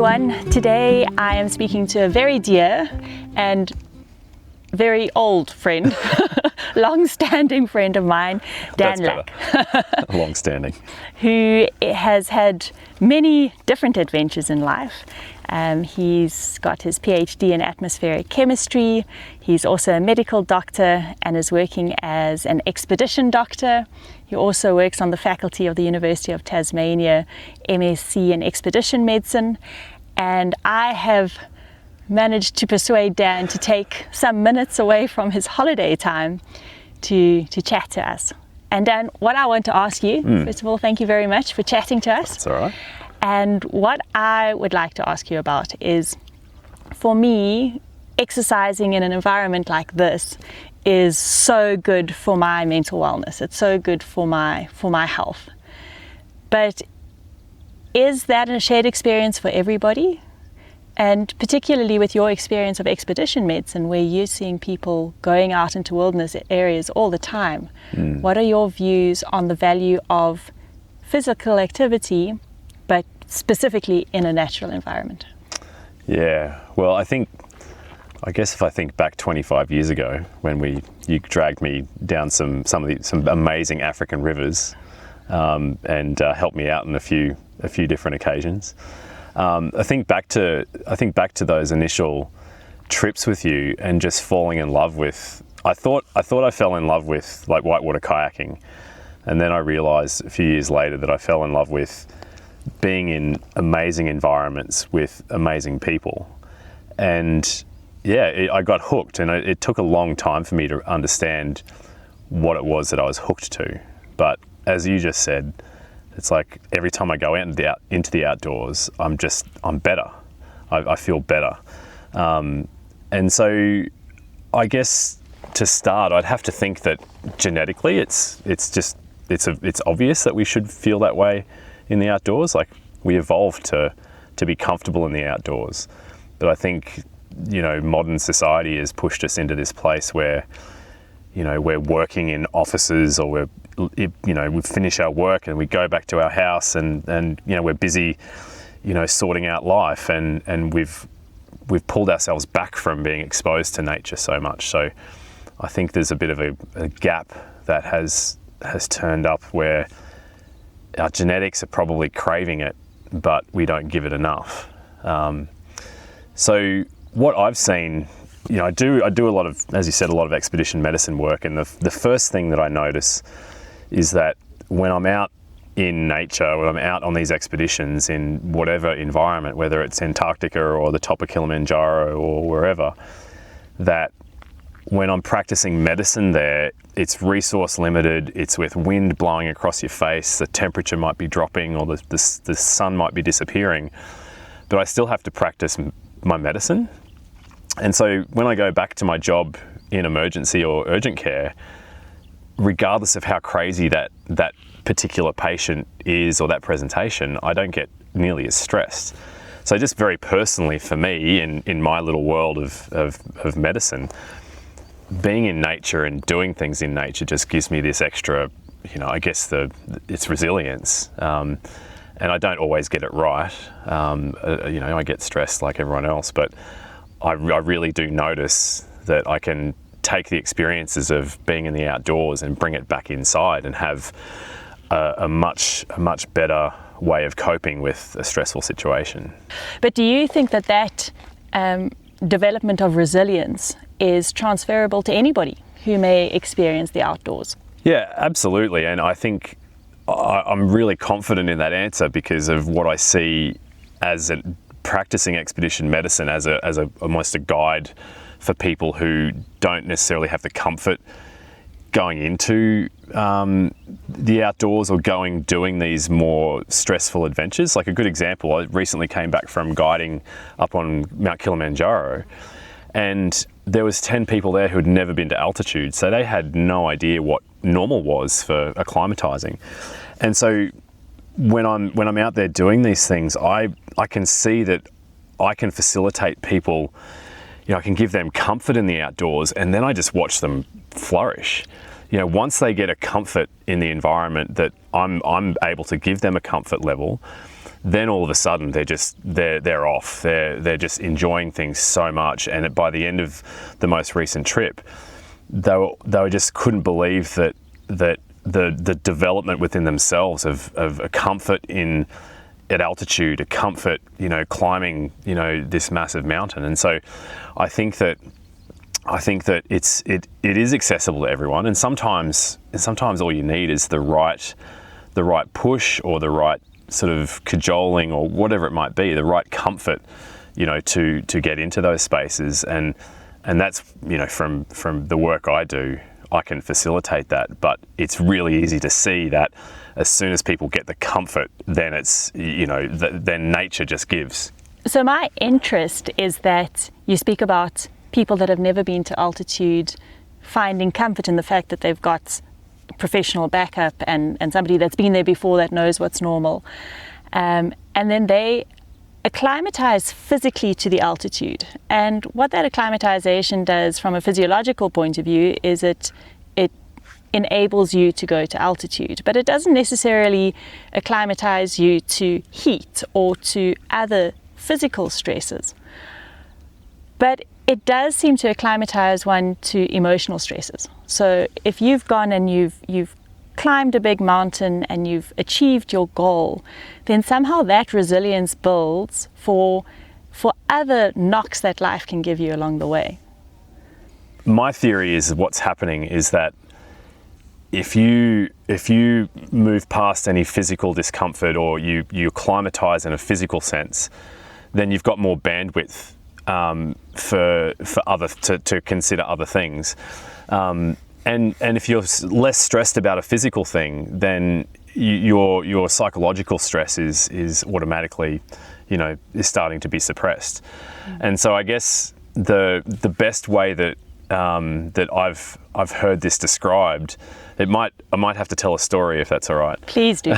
everyone. Today I am speaking to a very dear and very old friend, long-standing friend of mine, Dan Lack. Long-standing. Who has had many different adventures in life. He's got his PhD in atmospheric chemistry. He's also a medical doctor and is working as an expedition doctor. He also works on the faculty of the University of Tasmania, MSc in expedition medicine. And I have managed to persuade Dan to take some minutes away from his holiday time to chat to us. And Dan, what I want to ask you, first of all, thank you very much for chatting to us. That's all right. And what I would like to ask you about is, for me, exercising in an environment like this is so good for my mental wellness. It's so good for my health. But is that a shared experience for everybody? And particularly with your experience of expedition medicine, where you're seeing people going out into wilderness areas all the time, what are your views on the value of physical activity, but specifically in a natural environment? Yeah, well, I guess if I think back 25 years ago when you dragged me down some amazing African rivers and helped me out on a few different occasions. I think back to those initial trips with you and just falling in love with. I thought I fell in love with like whitewater kayaking, and then I realised a few years later that I fell in love with being in amazing environments with amazing people. And yeah, I got hooked, and it took a long time for me to understand what it was that I was hooked to. But as you just said, it's like every time I go out into the outdoors, I'm better. I feel better. And so I guess to start, I'd have to think that genetically it's obvious that we should feel that way in the outdoors. Like, we evolved to be comfortable in the outdoors. But I think, modern society has pushed us into this place where, we're working in offices, or we finish our work and we go back to our house and we're busy, sorting out life, and we've pulled ourselves back from being exposed to nature so much. So I think there's a bit of a gap that has turned up where our genetics are probably craving it, but we don't give it enough. So what I've seen, I do a lot of, as you said, a lot of expedition medicine work, and the first thing that I notice is that when I'm out in nature, when I'm out on these expeditions in whatever environment, whether it's Antarctica or the top of Kilimanjaro or wherever, that when I'm practicing medicine there, it's resource limited, it's with wind blowing across your face, the temperature might be dropping, or the sun might be disappearing, but I still have to practice my medicine. And so when I go back to my job in emergency or urgent care, regardless of how crazy that particular patient is or that presentation, I don't get nearly as stressed. So just very personally for me, in my little world of medicine, being in nature and doing things in nature just gives me this extra, I guess it's resilience. And I don't always get it right. I get stressed like everyone else, but I really do notice that I can take the experiences of being in the outdoors and bring it back inside and have a much better way of coping with a stressful situation. But do you think that development of resilience is transferable to anybody who may experience the outdoors? Yeah, absolutely. And I think I'm really confident in that answer because of what I see as practicing expedition medicine as almost a guide for people who don't necessarily have the comfort going into the outdoors or doing these more stressful adventures. Like a good example, I recently came back from guiding up on Mount Kilimanjaro, and there was 10 people there who had never been to altitude, so they had no idea what normal was for acclimatizing. And so when I'm out there doing these things, I can see that I can facilitate people. I can give them comfort in the outdoors, and then I just watch them flourish. Once they get a comfort in the environment that I'm able to give them a comfort level, then all of a sudden they're off. They're just enjoying things so much, and by the end of the most recent trip, they just couldn't believe that the development within themselves of a comfort at altitude, a comfort, climbing, this massive mountain. And so I think that it is accessible to everyone, and sometimes all you need is the right push, or the right sort of cajoling, or whatever it might be, the right comfort, to get into those spaces. And that's, from the work I do, I can facilitate that. But it's really easy to see that as soon as people get the comfort, then it's, then nature just gives. So my interest is that you speak about people that have never been to altitude finding comfort in the fact that they've got professional backup and somebody that's been there before that knows what's normal. And then they acclimatize physically to the altitude. And what that acclimatization does from a physiological point of view is it enables you to go to altitude, but it doesn't necessarily acclimatize you to heat or to other physical stresses. But it does seem to acclimatize one to emotional stresses. So if you've gone and you've climbed a big mountain and you've achieved your goal, then somehow that resilience builds for other knocks that life can give you along the way. My theory is what's happening is that if you move past any physical discomfort, or you acclimatize in a physical sense, then you've got more bandwidth for other to consider other things, and if you're less stressed about a physical thing, then your psychological stress is automatically, is starting to be suppressed. And so I guess the best way that I've heard this described, I might have to tell a story if that's all right. Please do.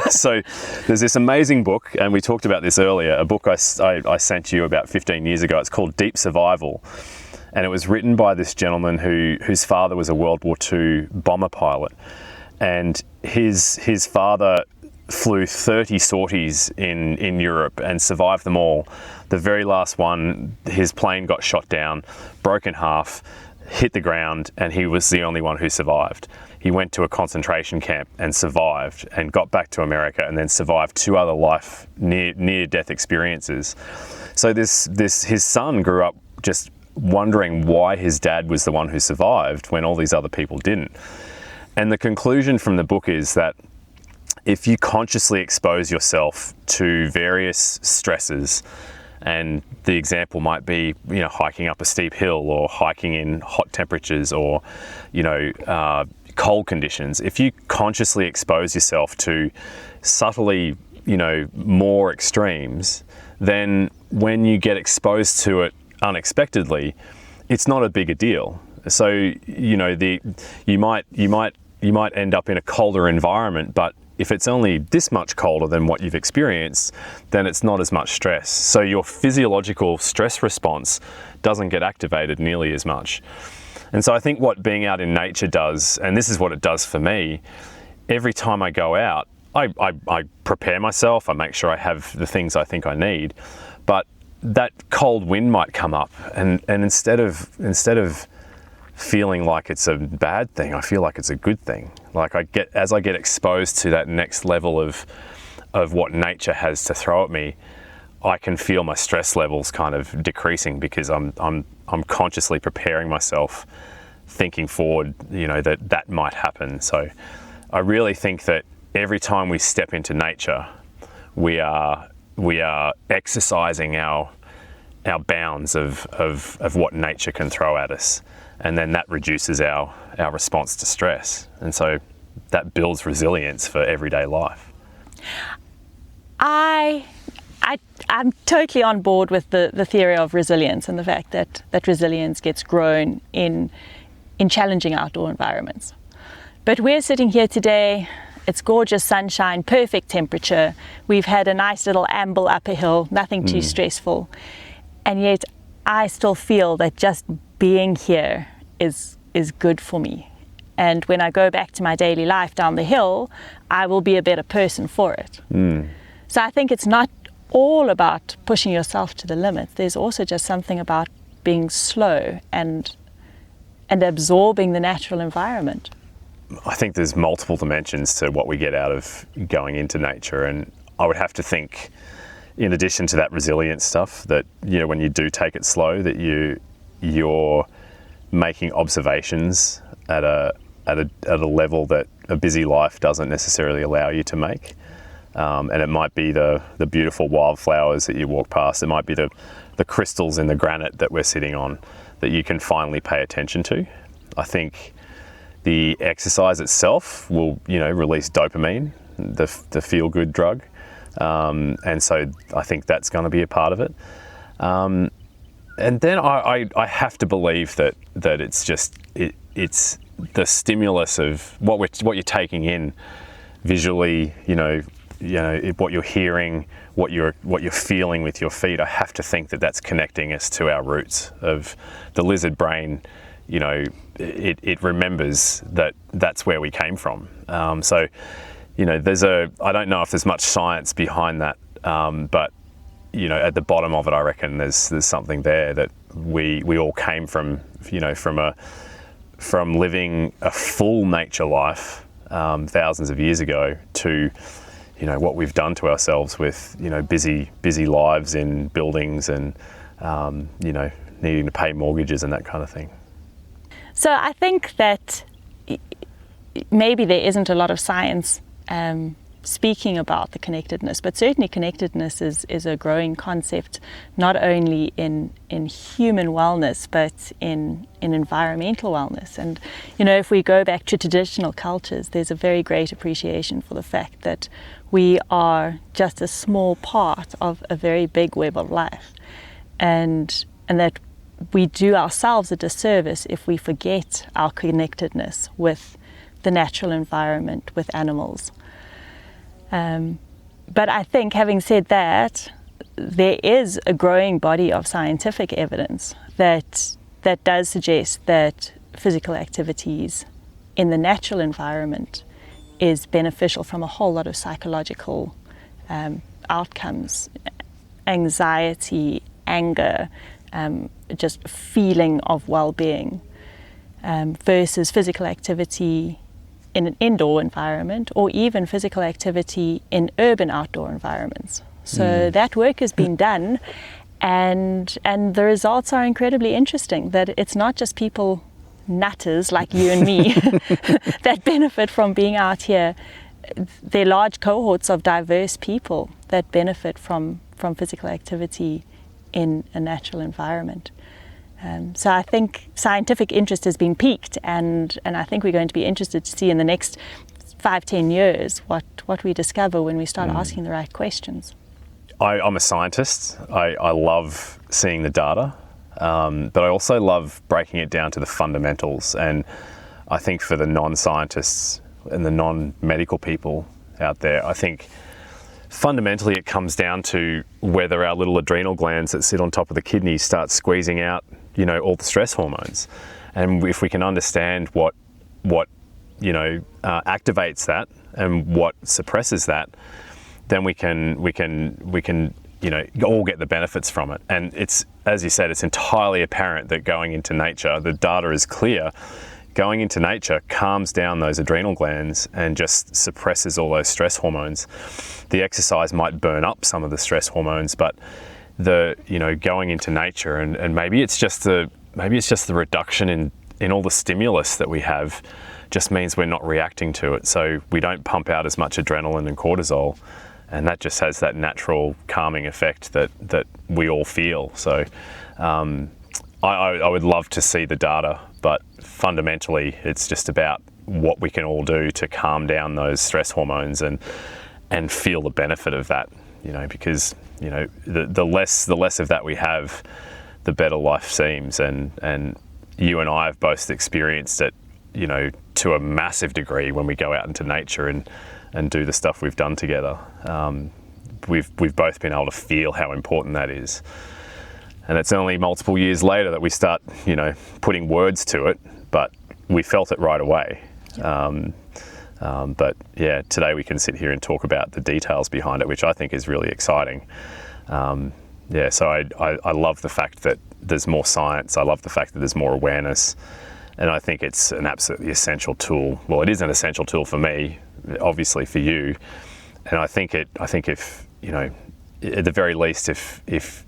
So there's this amazing book, and we talked about this earlier, a book I sent you about 15 years ago. It's called Deep Survival, and it was written by this gentleman whose father was a World War II bomber pilot, and his father flew 30 sorties in Europe and survived them all. The very last one, his plane got shot down, broke in half, hit the ground, and he was the only one who survived. He went to a concentration camp and survived, and got back to America, and then survived 2 other near-death experiences. So his son grew up just wondering why his dad was the one who survived when all these other people didn't. And the conclusion from the book is that if you consciously expose yourself to various stresses, and the example might be, hiking up a steep hill, or hiking in hot temperatures, or, cold conditions, if you consciously expose yourself to subtly, more extremes, then when you get exposed to it unexpectedly, it's not a big a deal. So, you might end up in a colder environment, but if it's only this much colder than what you've experienced, then it's not as much stress. So your physiological stress response doesn't get activated nearly as much. And so I think what being out in nature does, and this is what it does for me, every time I go out, I prepare myself, I make sure I have the things I think I need, but that cold wind might come up, and instead of feeling like it's a bad thing, I feel like it's a good thing. Like as I get exposed to that next level of what nature has to throw at me, I can feel my stress levels kind of decreasing, because I'm consciously preparing myself, thinking forward, that might happen. So I really think that every time we step into nature, we are exercising our bounds of what nature can throw at us. And then that reduces our response to stress. And so that builds resilience for everyday life. I'm totally on board with the theory of resilience, and the fact that resilience gets grown in challenging outdoor environments. But we're sitting here today, it's gorgeous sunshine, perfect temperature. We've had a nice little amble up a hill, nothing too stressful. And yet I still feel that just being here is good for me. And when I go back to my daily life down the hill, I will be a better person for it. So I think it's not all about pushing yourself to the limit. There's also just something about being slow and absorbing the natural environment. I think there's multiple dimensions to what we get out of going into nature, and I would have to think, in addition to that resilience stuff, that when you do take it slow, that you're making observations at a level that a busy life doesn't necessarily allow you to make. And it might be the beautiful wildflowers that you walk past. It might be the crystals in the granite that we're sitting on that you can finally pay attention to. I think the exercise itself will, release dopamine, the feel-good drug. And so I think that's going to be a part of it. And then I have to believe that it's just it's the stimulus of what you're taking in visually, what you're hearing, what you're feeling with your feet. I have to think that that's connecting us to our roots of the lizard brain. It remembers that that's where we came from. So I don't know if there's much science behind that, but at the bottom of it, I reckon there's something there that we all came from, from living a full nature life thousands of years ago to what we've done to ourselves with busy lives in buildings and needing to pay mortgages and that kind of thing. So I think that maybe there isn't a lot of science speaking about the connectedness, but certainly connectedness is a growing concept, not only in human wellness, but in environmental wellness. And, if we go back to traditional cultures, there's a very great appreciation for the fact that we are just a small part of a very big web of life. And that we do ourselves a disservice if we forget our connectedness with the natural environment, with animals. But I think, having said that, there is a growing body of scientific evidence that does suggest that physical activities in the natural environment is beneficial from a whole lot of psychological outcomes, anxiety, anger, just feeling of well-being, versus physical activity in an indoor environment, or even physical activity in urban outdoor environments. So that work has been done, and the results are incredibly interesting, that it's not just people nutters like you and me that benefit from being out here. There are large cohorts of diverse people that benefit from physical activity in a natural environment. So I think scientific interest has been piqued, and I think we're going to be interested to see in the next 5-10 years what we discover when we start asking the right questions. I'm a scientist. I love seeing the data, but I also love breaking it down to the fundamentals. And I think for the non-scientists and the non-medical people out there, I think fundamentally it comes down to whether our little adrenal glands that sit on top of the kidneys start squeezing out all the stress hormones. And if we can understand what activates that and what suppresses that, then we can all get the benefits from it. And it's, as you said, it's entirely apparent that going into nature, the data is clear, going into nature calms down those adrenal glands and just suppresses all those stress hormones. The exercise might burn up some of the stress hormones, but going into nature, and maybe it's just the reduction in all the stimulus that we have just means we're not reacting to it. So we don't pump out as much adrenaline and cortisol, and that just has that natural calming effect that we all feel. So I would love to see the data, but fundamentally it's just about what we can all do to calm down those stress hormones and feel the benefit of that, because the less of that we have, the better life seems. And you and I have both experienced it, to a massive degree when we go out into nature and do the stuff we've done together. We've both been able to feel how important that is. And it's only multiple years later that we start, putting words to it, but we felt it right away. But yeah, today we can sit here and talk about the details behind it, which I think is really exciting. So I love the fact that there's more science. I love the fact that there's more awareness. And I think it's an absolutely essential tool. Well, it is an essential tool for me, obviously for you. And I think if, you know, at the very least, if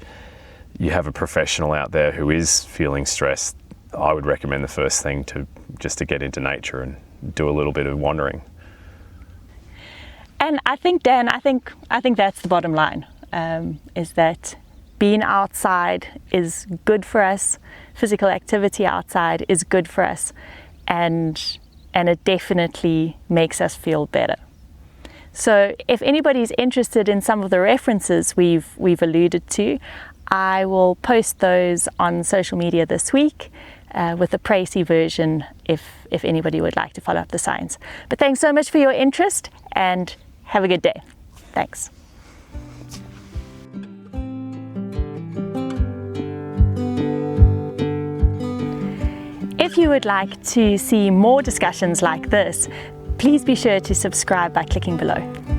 you have a professional out there who is feeling stressed, I would recommend the first thing to get into nature and do a little bit of wandering. And I think, Dan, I think that's the bottom line, is that being outside is good for us. Physical activity outside is good for us, and it definitely makes us feel better. So if anybody's interested in some of the references we've alluded to, I will post those on social media this week with the Precy version if anybody would like to follow up the science. But thanks so much for your interest, and have a good day. Thanks. If you would like to see more discussions like this, please be sure to subscribe by clicking below.